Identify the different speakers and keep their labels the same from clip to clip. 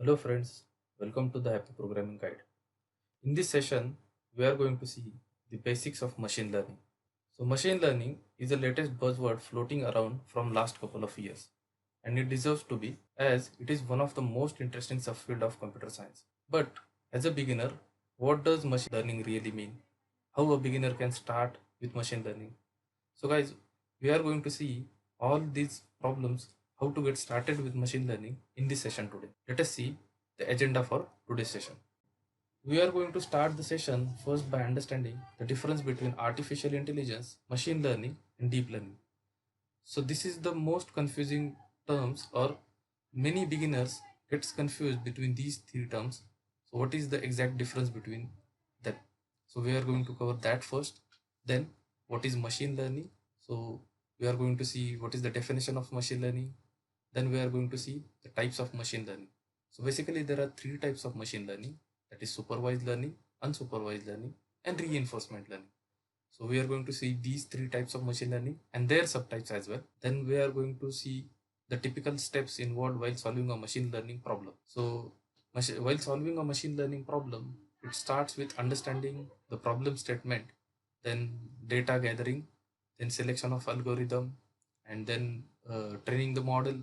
Speaker 1: Hello friends, welcome to the Happy Programming Guide. In this session, we are going to see the basics of machine learning. So machine learning is the latest buzzword floating around from last couple of years, and it deserves to be as it is one of the most interesting subfield of computer science. But as a beginner, what does machine learning really mean? How a beginner can start with machine learning? So guys, we are going to see all these problems, how to get started with machine learning in this session today. Let us see the agenda for today's session. We are going to start the session first by understanding the difference between artificial intelligence, machine learning, and deep learning. So this is the most confusing terms, or many beginners gets confused between these three terms. So what is the exact difference between them? So we are going to cover that first. Then what is machine learning? So we are going to see what is the definition of machine learning. Then we are going to see the types of machine learning. So basically there are three types of machine learning, that is supervised learning, unsupervised learning, and reinforcement learning. So we are going to see these three types of machine learning and their subtypes as well. Then we are going to see the typical steps involved while solving a machine learning problem. So while solving a machine learning problem, it starts with understanding the problem statement, then data gathering, then selection of algorithm, and then training the model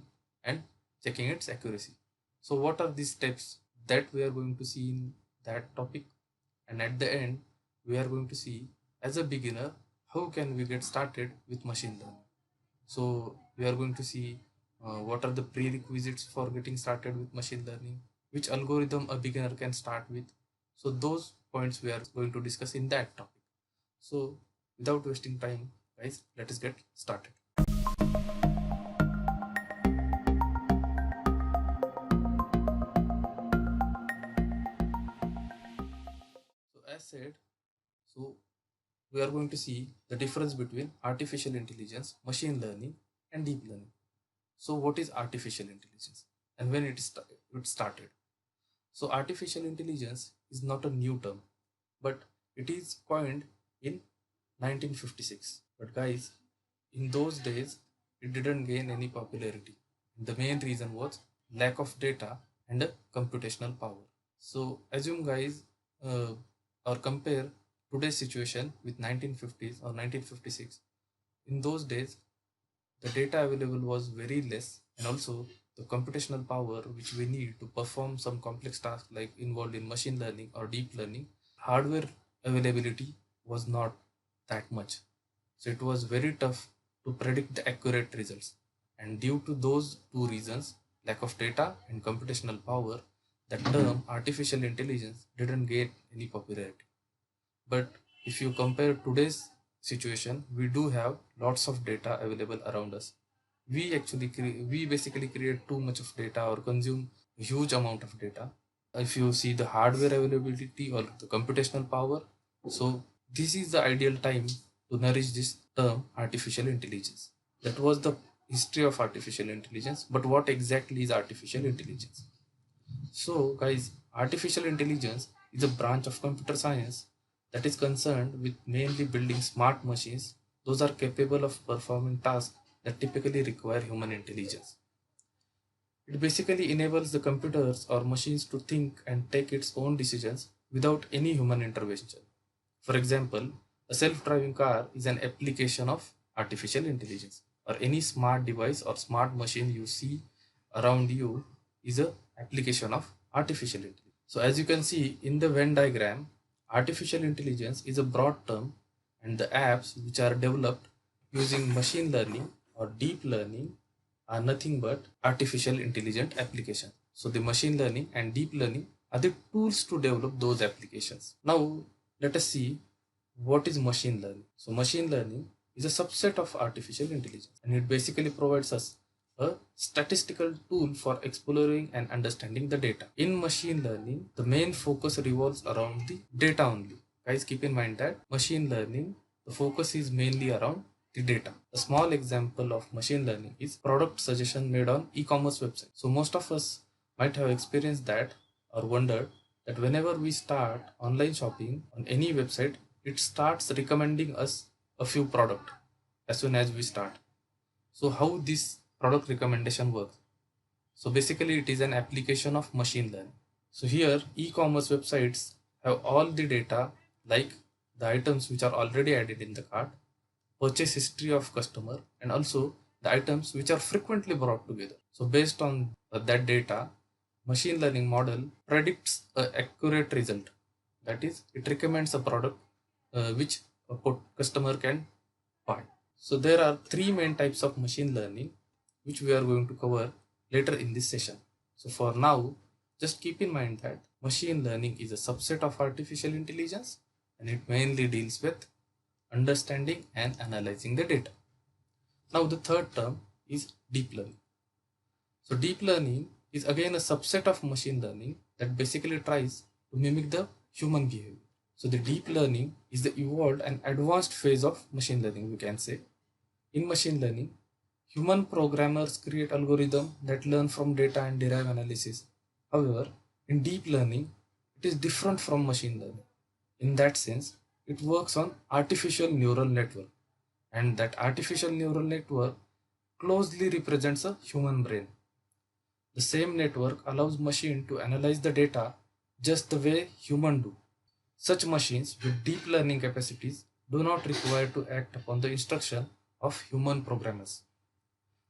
Speaker 1: and checking its accuracy. So what are these steps that we are going to see in that topic? And at the end, we are going to see, as a beginner, how can we get started with machine learning. So we are going to see what are the prerequisites for getting started with machine learning, which algorithm a beginner can start with. So those points we are going to discuss in that topic. So without wasting time, guys, let us get started. So as said, so we are going to see the difference between artificial intelligence, machine learning, and deep learning. So what is artificial intelligence and when it started? So artificial intelligence is not a new term, but it is coined in 1956. But guys, in those days, it didn't gain any popularity. The main reason was lack of data and a computational power. So assume guys, or compare today's situation with 1950s or 1956. In those days, the data available was very less, and also the computational power which we need to perform some complex tasks like involved in machine learning or deep learning, hardware availability was not that much. So it was very tough to predict the accurate results. And due to those two reasons, lack of data and computational power, the term artificial intelligence didn't get any popularity. But if you compare today's situation, we do have lots of data available around us. We basically create too much of data or consume a huge amount of data. If you see the hardware availability or the computational power, so this is the ideal time to nourish this term artificial intelligence. That was the history of artificial intelligence. But what exactly is artificial intelligence? So, guys, artificial intelligence is a branch of computer science that is concerned with mainly building smart machines. Those are capable of performing tasks that typically require human intelligence. It basically enables the computers or machines to think and take its own decisions without any human intervention. For example, a self-driving car is an application of artificial intelligence, or any smart device or smart machine you see around you is a application of artificial intelligence. So as you can see in the Venn diagram, artificial intelligence is a broad term, and the apps which are developed using machine learning or deep learning are nothing but artificial intelligent applications. So the machine learning and deep learning are the tools to develop those applications. Now let us see what is machine learning. So machine learning is a subset of artificial intelligence, and it basically provides us a statistical tool for exploring and understanding the data. In machine learning, the main focus revolves around the data only. Guys, keep in mind that machine learning, the focus is mainly around the data. A small example of machine learning is product suggestion made on e-commerce website. So most of us might have experienced that or wondered that whenever we start online shopping on any website, it starts recommending us a few product as soon as we start. So how this product recommendation works? So basically it is an application of machine learning. So here e-commerce websites have all the data like the items which are already added in the cart, purchase history of customer, and also the items which are frequently brought together. So based on that data, machine learning model predicts a accurate result. That is, it recommends a product which a customer can buy. So there are three main types of machine learning which we are going to cover later in this session. So for now, just keep in mind that machine learning is a subset of artificial intelligence and it mainly deals with understanding and analyzing the data. Now the third term is deep learning. So deep learning is again a subset of machine learning that basically tries to mimic the human behavior. So the deep learning is the evolved and advanced phase of machine learning, we can say. In machine learning, human programmers create algorithms that learn from data and derive analysis. However, in deep learning, it is different from machine learning. In that sense, it works on artificial neural network, and that artificial neural network closely represents a human brain. The same network allows machine to analyze the data just the way human do. Such machines with deep learning capacities do not require to act upon the instruction of human programmers.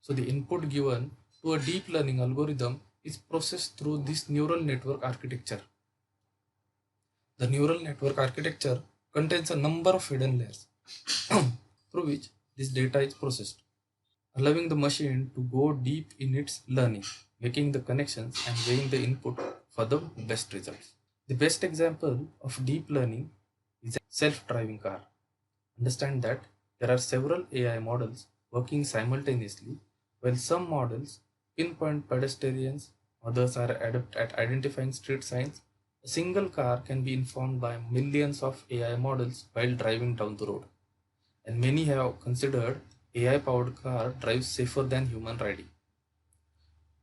Speaker 1: So the input given to a deep learning algorithm is processed through this neural network architecture. The neural network architecture contains a number of hidden layers through which this data is processed, allowing the machine to go deep in its learning, making the connections and weighing the input for the best results. The best example of deep learning is a self-driving car. Understand that there are several AI models working simultaneously. While some models pinpoint pedestrians, others are adept at identifying street signs. A single car can be informed by millions of AI models while driving down the road. And many have considered AI powered car drives safer than human riding.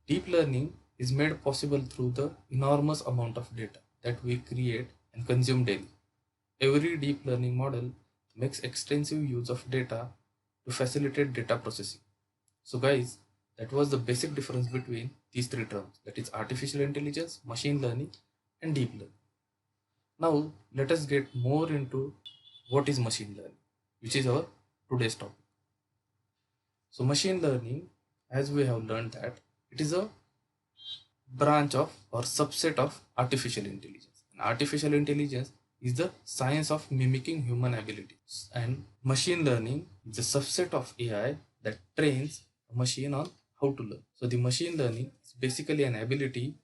Speaker 1: Deep learning is made possible through the enormous amount of data that we create and consume daily. Every deep learning model makes extensive use of data to facilitate data processing. So guys, that was the basic difference between these three terms, that is artificial intelligence, machine learning and deep learning. Now let us get more into what is machine learning, which is our today's topic. So machine learning, as we have learned, that it is a branch of or subset of artificial intelligence. And artificial intelligence is the science of mimicking human abilities, and machine learning is a subset of AI that trains a machine on how to learn. So the machine learning is basically an ability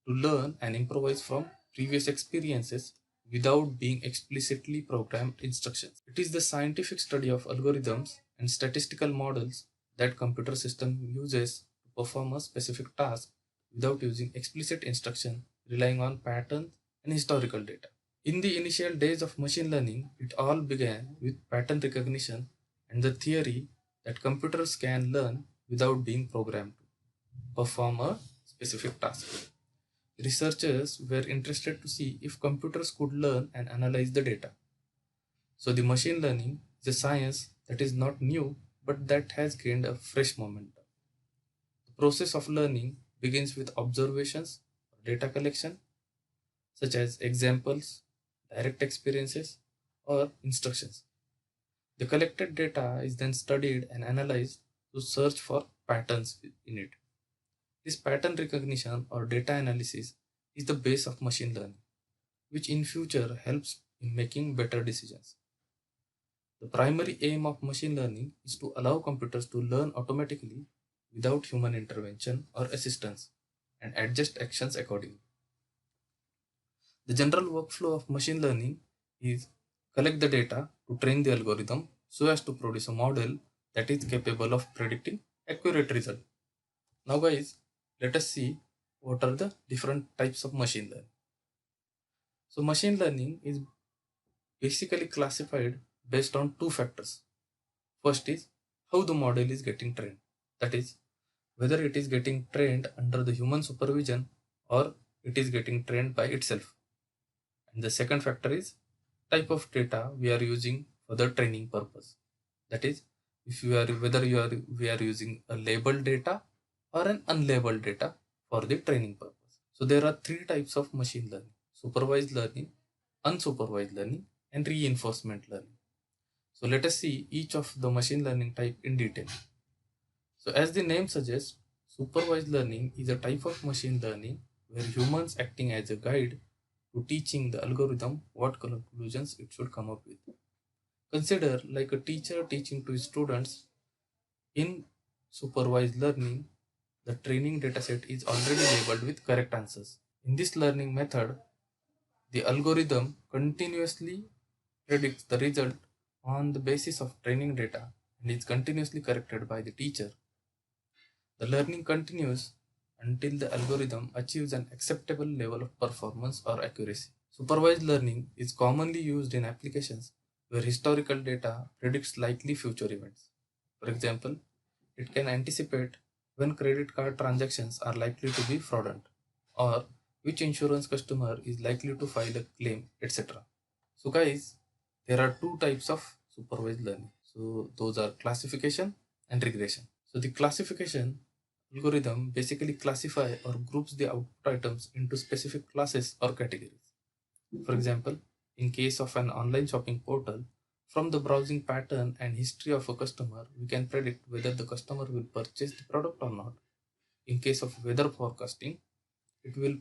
Speaker 1: to learn and improvise from previous experiences without being explicitly programmed instructions. It is the scientific study of algorithms and statistical models that computer system uses to perform a specific task without using explicit instruction, relying on patterns and historical data. In the initial days of machine learning, it all began with pattern recognition and the theory that computers can learn without being programmed to perform a specific task. Researchers were interested to see if computers could learn and analyze the data. So the machine learning is a science that is not new but that has gained a fresh momentum. The process of learning begins with observations, data collection, such as examples, direct experiences, or instructions. The collected data is then studied and analyzed to search for patterns in it. This pattern recognition or data analysis is the base of machine learning, which in future helps in making better decisions. The primary aim of machine learning is to allow computers to learn automatically without human intervention or assistance and adjust actions accordingly. The general workflow of machine learning is collect the data to train the algorithm so as to produce a model that is capable of predicting accurate result. Now guys, let us see what are the different types of machine learning. So machine learning is basically classified based on two factors. First is how the model is getting trained. That is, whether it is getting trained under the human supervision or it is getting trained by itself. And the second factor is type of data we are using for the training purpose. That is, if you are whether you are we are using a labeled data or an unlabeled data for the training purpose. So there are three types of machine learning: supervised learning, unsupervised learning, and reinforcement learning. So let us see each of the machine learning type in detail. So as the name suggests, supervised learning is a type of machine learning where humans acting as a guide to teaching the algorithm what conclusions it should come up with. Consider like a teacher teaching to students. In supervised learning, the training dataset is already labeled with correct answers. In this learning method, the algorithm continuously predicts the result on the basis of training data and is continuously corrected by the teacher. The learning continues until the algorithm achieves an acceptable level of performance or accuracy. Supervised learning is commonly used in applications where historical data predicts likely future events. For example, it can anticipate when credit card transactions are likely to be fraudulent, or which insurance customer is likely to file a claim, etc. So, guys, there are two types of supervised learning. So, those are classification and regression. So, the classification algorithm basically classify or groups the output items into specific classes or categories. For example, in case of an online shopping portal, from the browsing pattern and history of a customer, we can predict whether the customer will purchase the product or not. In case of weather forecasting, it will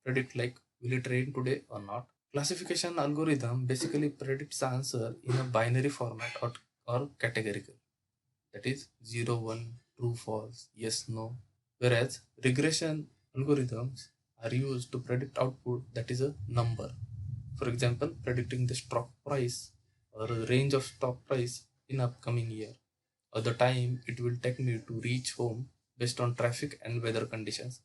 Speaker 1: predict like will it rain today or not. Classification algorithm basically predicts the answer in a binary format or categorical. That is 0, 1, true, false, yes, no. Whereas regression algorithms are used to predict output that is a number. For example, predicting the stock price or a range of stock price in upcoming year, or the time it will take me to reach home based on traffic and weather conditions.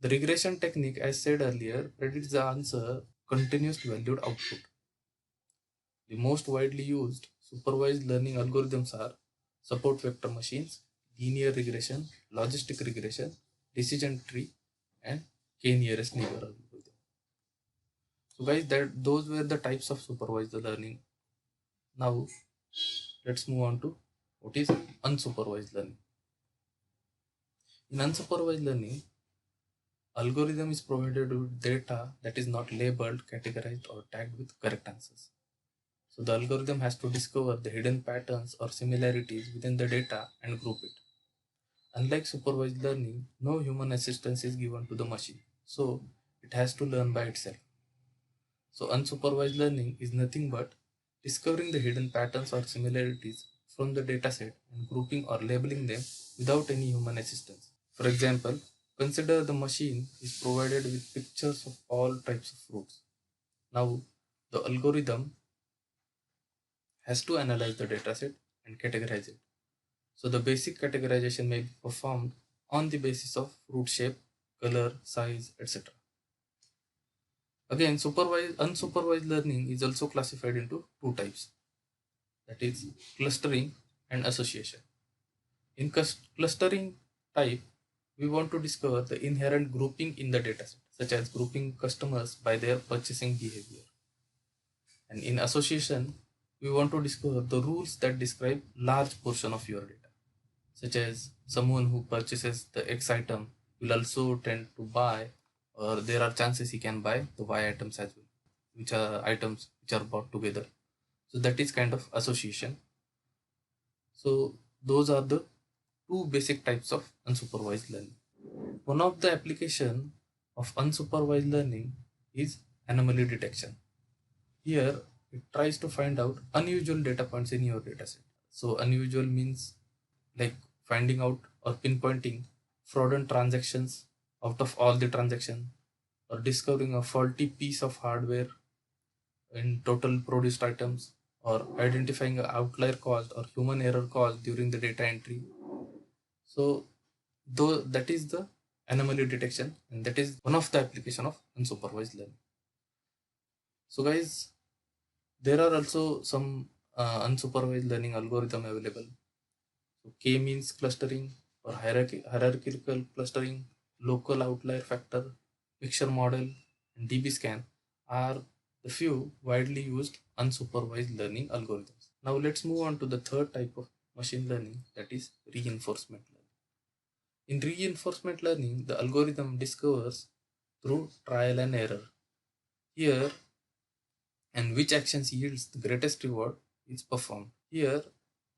Speaker 1: The regression technique, as said earlier, predicts the answer continuous valued output. The most widely used supervised learning algorithms are support vector machines, linear regression, logistic regression, decision tree, and k-nearest neighbor algorithm. So guys, that those were the types of supervised learning. Now let's move on to what is unsupervised learning. In unsupervised learning, algorithm is provided with data that is not labeled, categorized, or tagged with correct answers. So the algorithm has to discover the hidden patterns or similarities within the data and group it. Unlike supervised learning, no human assistance is given to the machine, so it has to learn by itself. So unsupervised learning is nothing but discovering the hidden patterns or similarities from the dataset and grouping or labeling them without any human assistance. For example, consider the machine is provided with pictures of all types of fruits. Now, the algorithm has to analyze the dataset and categorize it. So the basic categorization may be performed on the basis of fruit shape, color, size, etc. Again, unsupervised learning is also classified into two types, that is clustering and association. In clustering type, we want to discover the inherent grouping in the dataset, such as grouping customers by their purchasing behavior. And in association, we want to discover the rules that describe large portion of your data, such as someone who purchases the X item will also tend to buy, or there are chances he can buy the Y items as well, which are items which are bought together. So that is kind of association. So those are the two basic types of unsupervised learning. One of the application of unsupervised learning is anomaly detection. Here it tries to find out unusual data points in your dataset. So unusual means like finding out or pinpointing fraudulent transactions out of all the transaction, or discovering a faulty piece of hardware in total produced items, or identifying an outlier caused or human error caused during the data entry. So though that is the anomaly detection, and that is one of the application of unsupervised learning. So guys, there are also some unsupervised learning algorithm available. So K means clustering or hierarchical clustering, local outlier factor, mixture model, and DBScan are the few widely used unsupervised learning algorithms. Now let's move on to the third type of machine learning, that is reinforcement learning. In reinforcement learning, the algorithm discovers through trial and error. Here, and which actions yields the greatest reward is performed. Here,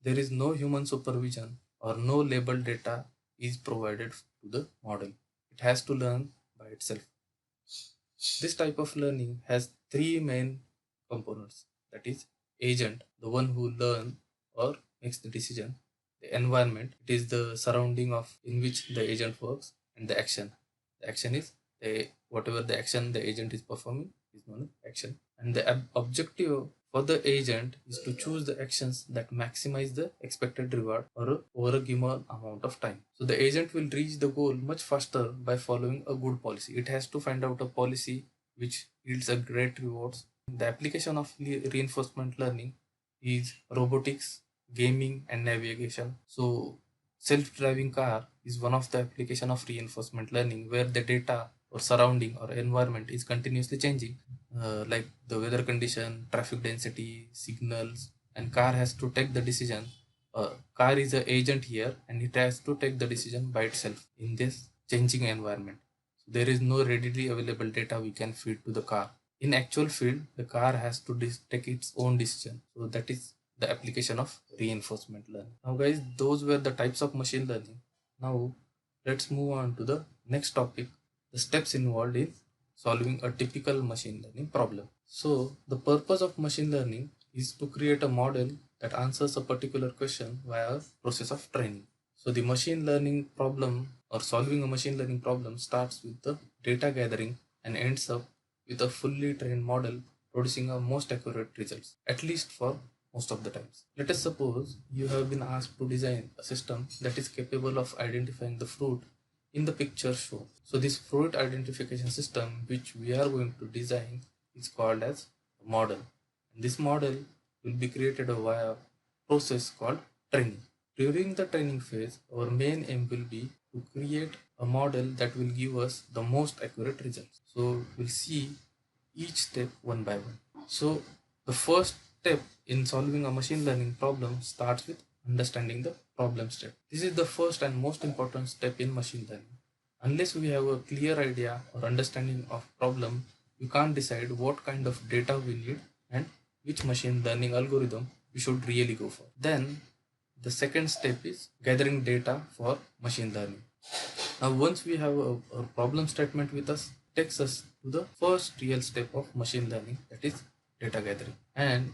Speaker 1: there is no human supervision or no labeled data is provided to the model. It has to learn by itself. This type of learning has three main components, that is agent, the one who learns or makes the decision, the environment, it is the surrounding of in which the agent works, and the action. The action is whatever the action the agent is performing is known as action. And the objective for the agent is to choose the actions that maximize the expected reward over a given amount of time. So the agent will reach the goal much faster by following a good policy. It has to find out a policy which yields a great rewards. The application of reinforcement learning is robotics, gaming, and navigation. So self-driving car is one of the application of reinforcement learning where the data or surrounding or environment is continuously changing, like the weather condition, traffic density, signals, and car has to take the decision. Car is the agent here and it has to take the decision by itself in this changing environment. So there is no readily available data we can feed to the car. In actual field, the car has to take its own decision. So that is the application of reinforcement learning. Now guys, those were the types of machine learning. Now let's move on to the next topic, the steps involved in solving a typical machine learning problem. So the purpose of machine learning is to create a model that answers a particular question via a process of training. So the machine learning problem or solving a machine learning problem starts with the data gathering and ends up with a fully trained model producing a most accurate results, at least for most of the times. Let us suppose you have been asked to design a system that is capable of identifying the fruit in the picture shown. So this fruit identification system which we are going to design is called as a model. And this model will be created via a process called training. During the training phase, our main aim will be to create a model that will give us the most accurate results. So we'll see each step one by one. So the first step in solving a machine learning problem starts with understanding the problem step. This is the first and most important step in machine learning. Unless we have a clear idea or understanding of problem, we can't decide what kind of data we need and which machine learning algorithm we should really go for. Then the second step is gathering data for machine learning. Now once we have a problem statement with us, takes us to the first real step of machine learning, that is data gathering. And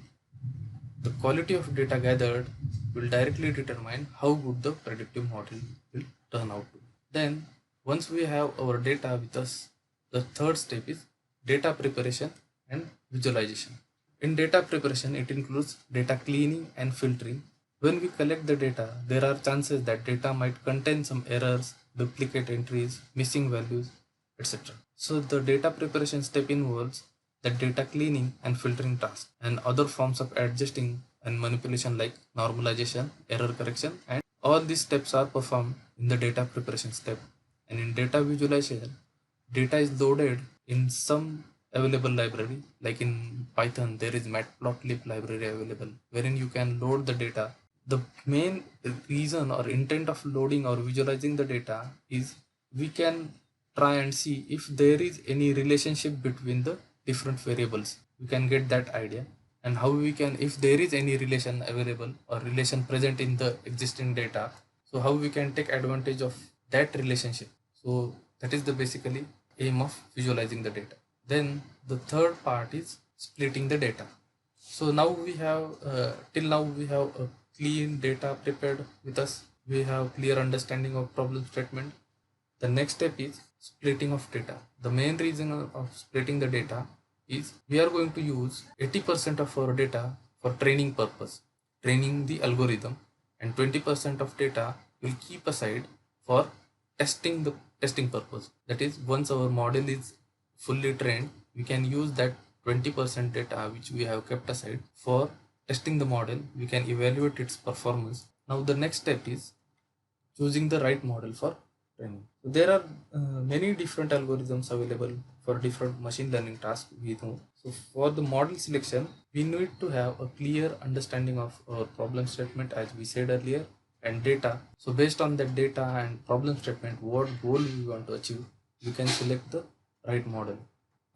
Speaker 1: the quality of data gathered will directly determine how good the predictive model will turn out to. Then once we have our data with us, the third step is data preparation and visualization. In data preparation, it includes data cleaning and filtering. When we collect the data, there are chances that data might contain some errors, duplicate entries, missing values, etc. So the data preparation step involves the data cleaning and filtering task and other forms of adjusting and manipulation like normalization, error correction, and all these steps are performed in the data preparation step. And in data visualization, data is loaded in some available library, like in Python there is matplotlib library available wherein you can load the data. The main reason or intent of loading or visualizing the data is we can try and see if there is any relationship between the different variables. We can get that idea, and how we can, if there is any relation available or relation present in the existing data, so how we can take advantage of that relationship. So that is the basically aim of visualizing the data. Then the third part is splitting the data. So now we have till now we have a clean data prepared with us. We have clear understanding of problem statement. The next step is splitting of data. The main reason of splitting the data is we are going to use 80% of our data for training purpose, training the algorithm, and 20% of data will keep aside for testing purpose. That is, once our model is fully trained, we can use that 20% data which we have kept aside for testing the model. We can evaluate its performance. Now the next step is choosing the right model for training. So there are many different algorithms available for different machine learning tasks we know. So for the model selection, we need to have a clear understanding of our problem statement as we said earlier, and data. So based on that data and problem statement, what goal we want to achieve, you can select the right model.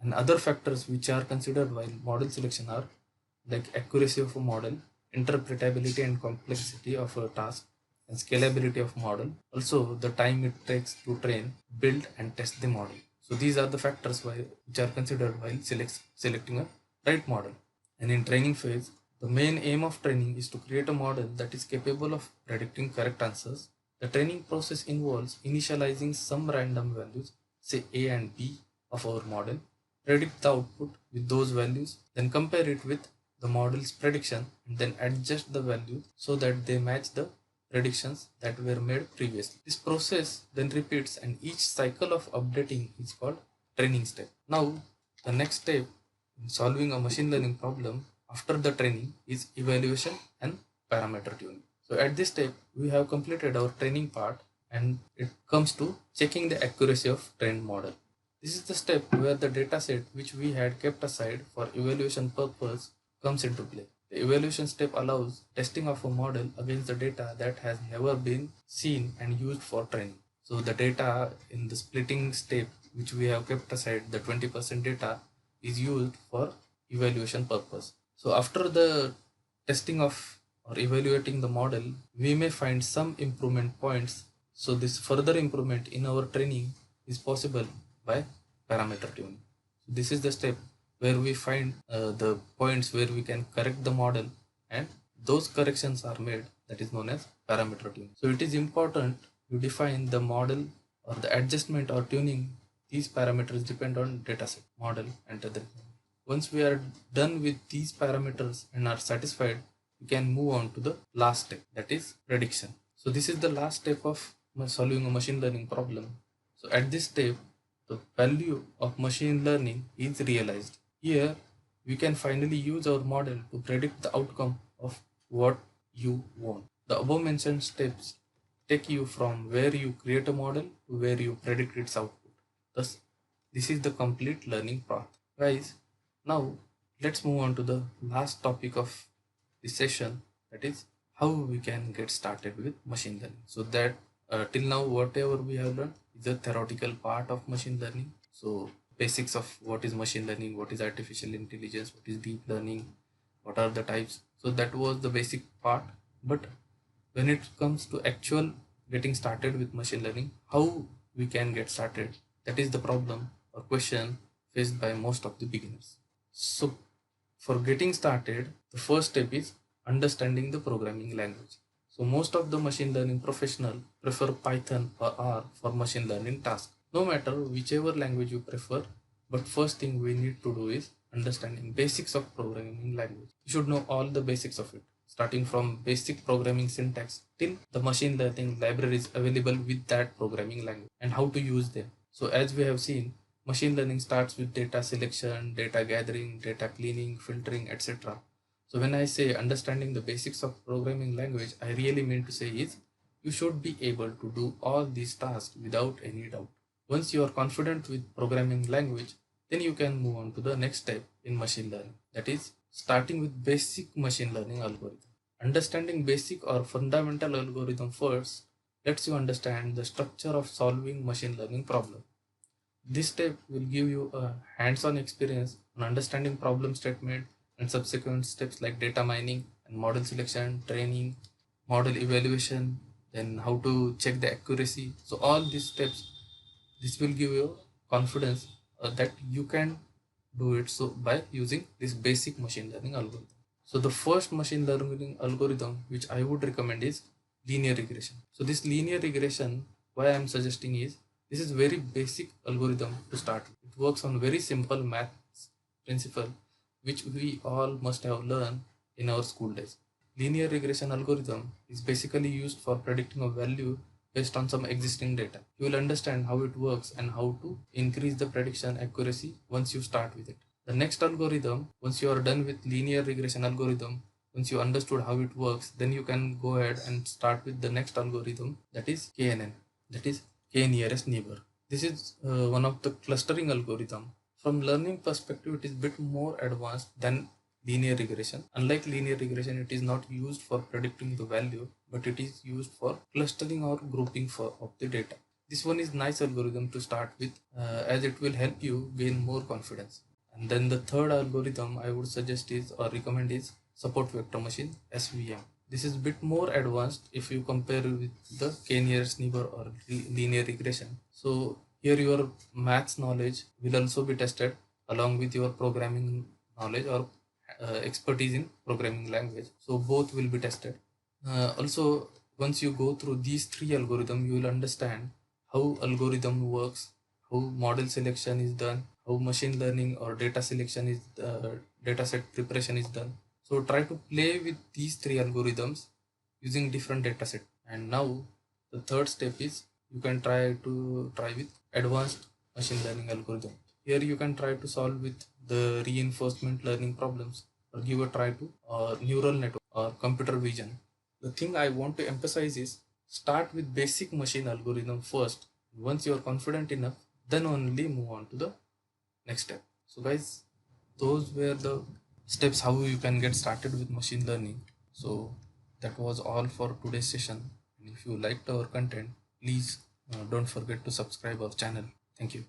Speaker 1: And other factors which are considered while model selection are like accuracy of a model, interpretability and complexity of a task, and scalability of model. Also, the time it takes to train, build, and test the model. So these are the factors which are considered while selecting a right model. And in training phase, the main aim of training is to create a model that is capable of predicting correct answers. The training process involves initializing some random values, say A and B, of our model, predict the output with those values, then compare it with the model's prediction, and then adjust the value so that they match the predictions that were made previously. This process then repeats, and each cycle of updating is called training step. Now, the next step in solving a machine learning problem after the training is evaluation and parameter tuning. So at this step, we have completed our training part, and it comes to checking the accuracy of trained model. This is the step where the dataset which we had kept aside for evaluation purpose comes into play. The evaluation step allows testing of a model against the data that has never been seen and used for training. So the data in the splitting step which we have kept aside, the 20% data, is used for evaluation purpose. So after the testing of or evaluating the model, we may find some improvement points. So this further improvement in our training is possible by parameter tuning. This is the step where we find the points where we can correct the model, and those corrections are made, that is known as parameter tuning. So it is important to define the model or the adjustment or tuning. These parameters depend on dataset, model, and other. Once we are done with these parameters and are satisfied, we can move on to the last step, that is prediction. So this is the last step of solving a machine learning problem. So at this step, the value of machine learning is realized. Here, we can finally use our model to predict the outcome of what you want. The above mentioned steps take you from where you create a model to where you predict its output. Thus, this is the complete learning path. Guys, now let's move on to the last topic of this session, that is how we can get started with machine learning. So that till now whatever we have learned is the theoretical part of machine learning. So basics of what is machine learning, what is artificial intelligence, what is deep learning, what are the types. So that was the basic part. But when it comes to actual getting started with machine learning, how we can get started, that is the problem or question faced by most of the beginners. So for getting started, the first step is understanding the programming language. So most of the machine learning professional prefer Python or R for machine learning tasks. No matter whichever language you prefer, but first thing we need to do is understanding basics of programming language. You should know all the basics of it, starting from basic programming syntax till the machine learning libraries available with that programming language and how to use them. So as we have seen, machine learning starts with data selection, data gathering, data cleaning, filtering, etc. So when I say understanding the basics of programming language, I really mean to say is you should be able to do all these tasks without any doubt. Once you are confident with programming language, then you can move on to the next step in machine learning. That is starting with basic machine learning algorithm. Understanding basic or fundamental algorithm first lets you understand the structure of solving machine learning problem. This step will give you a hands-on experience on understanding problem statement and subsequent steps like data mining and model selection, training, model evaluation, then how to check the accuracy. So all these steps, this will give you confidence that you can do it so by using this basic machine learning algorithm. So the first machine learning algorithm which I would recommend is linear regression. So this linear regression, why I am suggesting is this is very basic algorithm to start with. It works on very simple maths principle which we all must have learned in our school days. Linear regression algorithm is basically used for predicting a value based on some existing data. You will understand how it works and how to increase the prediction accuracy once you start with it. The next algorithm, once you are done with linear regression algorithm, once you understood how it works, then you can go ahead and start with the next algorithm, that is KNN, that is K nearest neighbor. This is one of the clustering algorithm. From learning perspective, it is bit more advanced than linear regression. Unlike linear regression, it is not used for predicting the value, but it is used for clustering or grouping of the data. This one is nice algorithm to start with, as it will help you gain more confidence. And then the third algorithm I would suggest is or recommend is support vector machine, SVM. This is a bit more advanced if you compare with the K-nearest-neighbor or linear regression. So here your maths knowledge will also be tested along with your programming knowledge or expertise in programming language. So both will be tested. Also, once you go through these three algorithms, you will understand how algorithm works, how model selection is done, how machine learning or data selection is data set preparation is done. So try to play with these three algorithms using different data set. And now the third step is you can try with advanced machine learning algorithm. Here you can try to solve with the reinforcement learning problems or give a try to neural network or computer vision. The thing I want to emphasize is start with basic machine algorithm first. Once you are confident enough, then only move on to the next step. So guys, those were the steps how you can get started with machine learning. So that was all for today's session. And if you liked our content, please don't forget to subscribe our channel. Thank you.